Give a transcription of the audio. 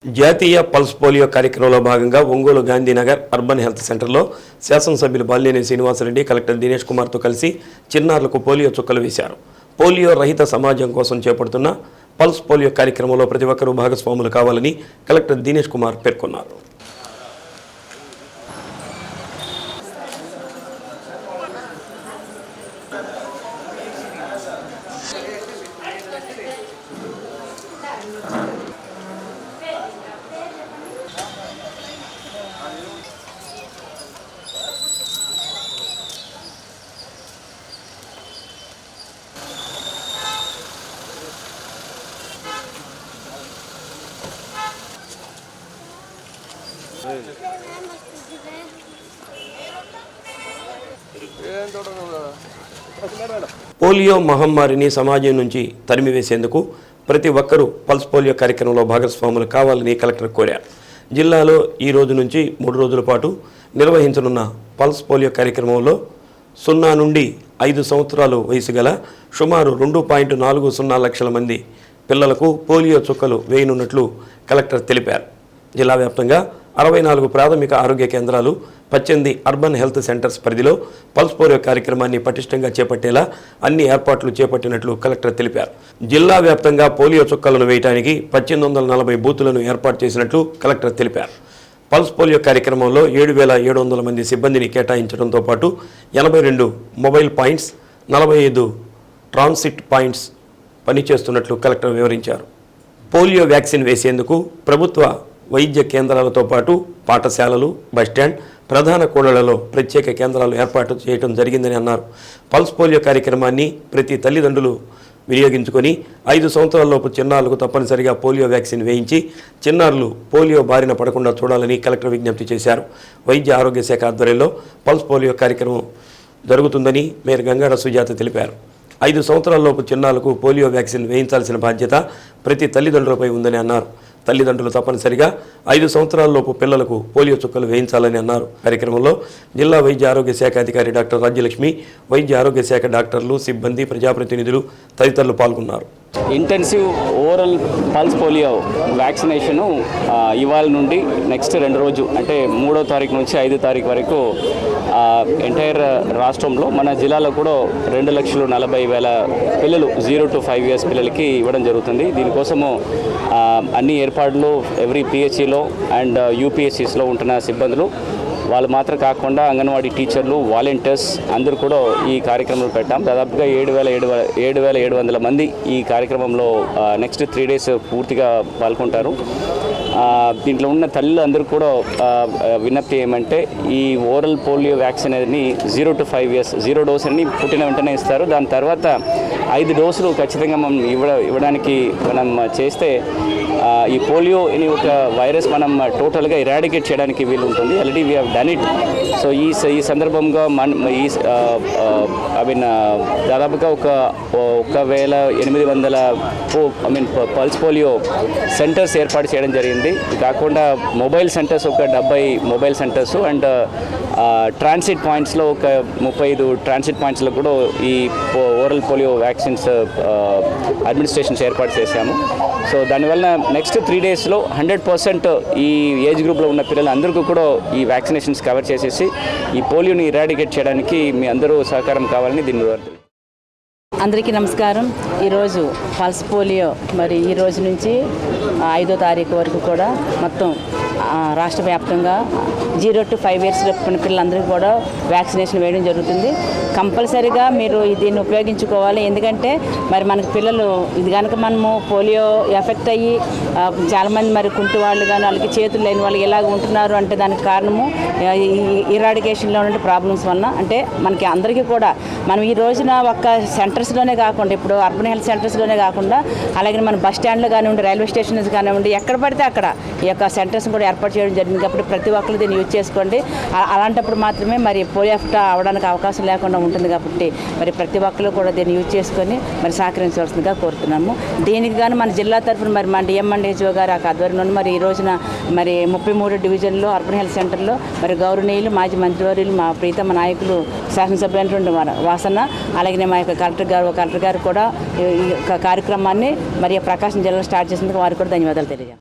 జాతీయ pulse polio కార్యక్రమంలో భాగంగా ఒంగోలు గాంధీనగర్ అర్బన్ హెల్త్ సెంటర్లో శాసనసభ్యులు బాలినేని శ్రీనివాసరెడ్డి కలెక్టర్ దినేష్ కుమార్తో కలిసి చిన్నారులకు పోలియో చుక్కలు వేశారు. పోలియో రహిత సమాజం కోసం చేపడుతున్న పల్స్ పోలియో కార్యక్రమంలో ప్రతి ఒక్కరూ భాగస్వాములు కావాలని కలెక్టర్ దినేష్ కుమార్ పేర్కొన్నారు. పోలియో మహమ్మారిని సమాజం నుంచి తరిమివేసేందుకు ప్రతి ఒక్కరూ పల్స్ పోలియో కార్యక్రమంలో భాగస్వాములు కావాలని కలెక్టర్ కోరారు. జిల్లాలో ఈ రోజు నుంచి 3 రోజుల పాటు నిర్వహించనున్న పల్స్ పోలియో కార్యక్రమంలో 0 నుండి 5 సంవత్సరాలు వయసు గల సుమారు 2.40 లక్షల మంది పిల్లలకు పోలియో చుక్కలు వేయనున్నట్లు కలెక్టర్ తెలిపారు. జిల్లా వ్యాప్తంగా 64 ప్రాథమిక ఆరోగ్య కేంద్రాలు, 18 అర్బన్ హెల్త్ సెంటర్స్ పరిధిలో పల్స్ పోలియో కార్యక్రమాన్ని పటిష్టంగా చేపట్టేలా అన్ని ఏర్పాట్లు చేపట్టినట్లు కలెక్టర్ తెలిపారు. జిల్లా వ్యాప్తంగా పోలియో చుక్కలను వేయడానికి 1840 బూతులను ఏర్పాటు చేసినట్లు కలెక్టర్ తెలిపారు. పల్స్ పోలియో కార్యక్రమంలో 7,700 మంది సిబ్బందిని కేటాయించడంతో పాటు 82 మొబైల్ పాయింట్స్, 45 ట్రాన్సిట్ పాయింట్స్ పనిచేస్తున్నట్లు కలెక్టర్ వివరించారు. పోలియో వ్యాక్సిన్ వేసేందుకు ప్రభుత్వ వైద్య కేంద్రాలతో పాటు పాఠశాలలు, బస్టాండ్, ప్రధాన కూడళ్లలో ప్రత్యేక కేంద్రాలు ఏర్పాటు చేయడం జరిగిందని అన్నారు. పల్స్ పోలియో కార్యక్రమాన్ని ప్రతి తల్లిదండ్రులు వినియోగించుకొని 5 సంవత్సరాలలోపు చిన్నారులకు తప్పనిసరిగా పోలియో వ్యాక్సిన్ వేయించి చిన్నారులు పోలియో బారిన పడకుండా చూడాలని కలెక్టర్ విజ్ఞప్తి చేశారు. వైద్య ఆరోగ్య శాఖ ఆధ్వర్యంలో పల్స్ పోలియో కార్యక్రమం జరుగుతుందని మేయర్ గంగాడ సుజాత తెలిపారు. 5 సంవత్సరాలలోపు చిన్నారులకు పోలియో వ్యాక్సిన్ వేయించాల్సిన బాధ్యత ప్రతి తల్లిదండ్రులపై ఉందని అన్నారు. తల్లిదండ్రులు తప్పనిసరిగా 5 సంవత్సరాలలోపు పిల్లలకు పోలియో చుక్కలు వేయించాలని అన్నారు. కార్యక్రమంలో జిల్లా వైద్య ఆరోగ్య శాఖ అధికారి డాక్టర్ రాజ్యలక్ష్మి, వైద్య ఆరోగ్య శాఖ డాక్టర్లు, సిబ్బంది, ప్రజాప్రతినిధులు తదితరులు పాల్గొన్నారు. Intensive oral pulse polio vaccination ఇవాళ నుండి నెక్స్ట్ 2 రోజు అంటే 3వ తారీఖు నుంచి 5వ తారీఖు వరకు ఎంటైర్ రాష్ట్రంలో మన జిల్లాలో కూడా 2,40,000 పిల్లలు 0 to 5 years పిల్లలకి ఇవ్వడం జరుగుతుంది. దీనికోసము అన్ని ఏర్పాట్లు ఎవ్రీ పిహెచ్సిలో అండ్ యూపీఎస్సీస్లో ఉంటున్న సిబ్బందులు వాళ్ళు మాత్రం కాకుండా అంగన్వాడీ టీచర్లు, వాలంటీర్స్ అందరూ కూడా ఈ కార్యక్రమంలో పెట్టాం. దాదాపుగా 7,700 మంది ఈ కార్యక్రమంలో నెక్స్ట్ 3 days పూర్తిగా పాల్గొంటారు. దీంట్లో ఉన్న తల్లులు అందరూ కూడా విన్నప్తి ఏమంటే ఈ ఓరల్ పోలియో వ్యాక్సిన్ అనేది 0 to 5 years 0 డోస్ అని పుట్టిన వెంటనే ఇస్తారు. దాని తర్వాత 5 డోసులు ఖచ్చితంగా మనం ఇవ్వడానికి మనం చేస్తే ఈ పోలియో అనే ఒక వైరస్ మనం టోటల్గా ఇరాడికేట్ చేయడానికి వీలు ఉంటుంది. Already we have done it. So ఈ సందర్భంగా దాదాపుగా 1,800 పల్స్ పోలియో సెంటర్స్ ఏర్పాటు చేయడం జరిగింది. ఇది కాకుండా mobile centres 70 mobile centres and transit పాయింట్స్లో 35 ట్రాన్సిట్ పాయింట్స్లో కూడా ఈ ఓరల్ పోలియో వ్యాక్సిన్స్ అడ్మినిస్ట్రేషన్స్ ఏర్పాటు చేశాము. సో దానివల్ల నెక్స్ట్ 3 daysలో 100% ఈ ఏజ్ గ్రూప్లో ఉన్న పిల్లలందరికీ కూడా ఈ వ్యాక్సినేషన్స్ కవర్ చేసేసి ఈ పోలియోని ఇరాడికేట్ చేయడానికి మీ అందరూ సహకారం కావాలని దీని అందరికీ నమస్కారం. ఈరోజు పల్స్ పోలియో మరి ఈ రోజు నుంచి 5వ తారీఖు వరకు కూడా మొత్తం రాష్ట్ర వ్యాప్తంగా 0 to 5 years పిల్లలందరికీ కూడా వ్యాక్సినేషన్ వేయడం జరుగుతుంది. కంపల్సరీగా మీరు దీన్ని ఉపయోగించుకోవాలి. ఎందుకంటే మరి మనకి పిల్లలు ఇది కనుక మనము పోలియో ఎఫెక్ట్ అయ్యి చాలామంది మరి కుంటి వాళ్ళు కానీ వాళ్ళకి చేతులు లేని వాళ్ళు ఇలాగ ఉంటున్నారు అంటే దానికి కారణము ఇరాడికేషన్లో ఉండే ప్రాబ్లమ్స్ వలన. అంటే మనకి అందరికీ కూడా మనం ఈ రోజున ఒక్క సెంటర్స్లోనే కాకుండా ఇప్పుడు అర్బన్ హెల్త్ సెంటర్స్లోనే కాకుండా అలాగే మన బస్ స్టాండ్లో కానివ్వండి, రైల్వే స్టేషన్స్ కానివ్వండి, ఎక్కడ పడితే అక్కడ ఈ యొక్క సెంటర్స్ కూడా ఏర్పాటు చేయడం జరిగింది. కాబట్టి ప్రతి ఒక్కరు దీన్ని యూజ్ చేసుకోండి. అలాంటప్పుడు మాత్రమే మరి పోలియో ఎఫెక్ట్ అవడానికి అవకాశం లేకుండా ఉంటుంది. కాబట్టి మరి ప్రతి ఒక్కరు కూడా దీన్ని యూజ్ చేసుకొని మరి సహకరించవలసిందిగా కోరుతున్నాము. దీనికి కానీ మన జిల్లా తరఫున మరి మన డిఎంఎన్హెచ్ఓ గారు ఆధ్వర్యంలో మరి ఈ రోజున మరి 33 డివిజన్లో అర్బన్ హెల్త్ సెంటర్లో మరి గౌరవనీయులు మాజీ మంత్రివర్యులు మా ప్రీతమ నాయకులు శాసనసభ్యులైనటువంటి వాసన అలాగే మా యొక్క కలెక్టర్ గారు కూడా ఈ కార్యక్రమాన్ని మరి ప్రకాశం జిల్లాలో స్టార్ట్ చేసినందుకు వారికి కూడా ధన్యవాదాలు తెలియజేస్తాను.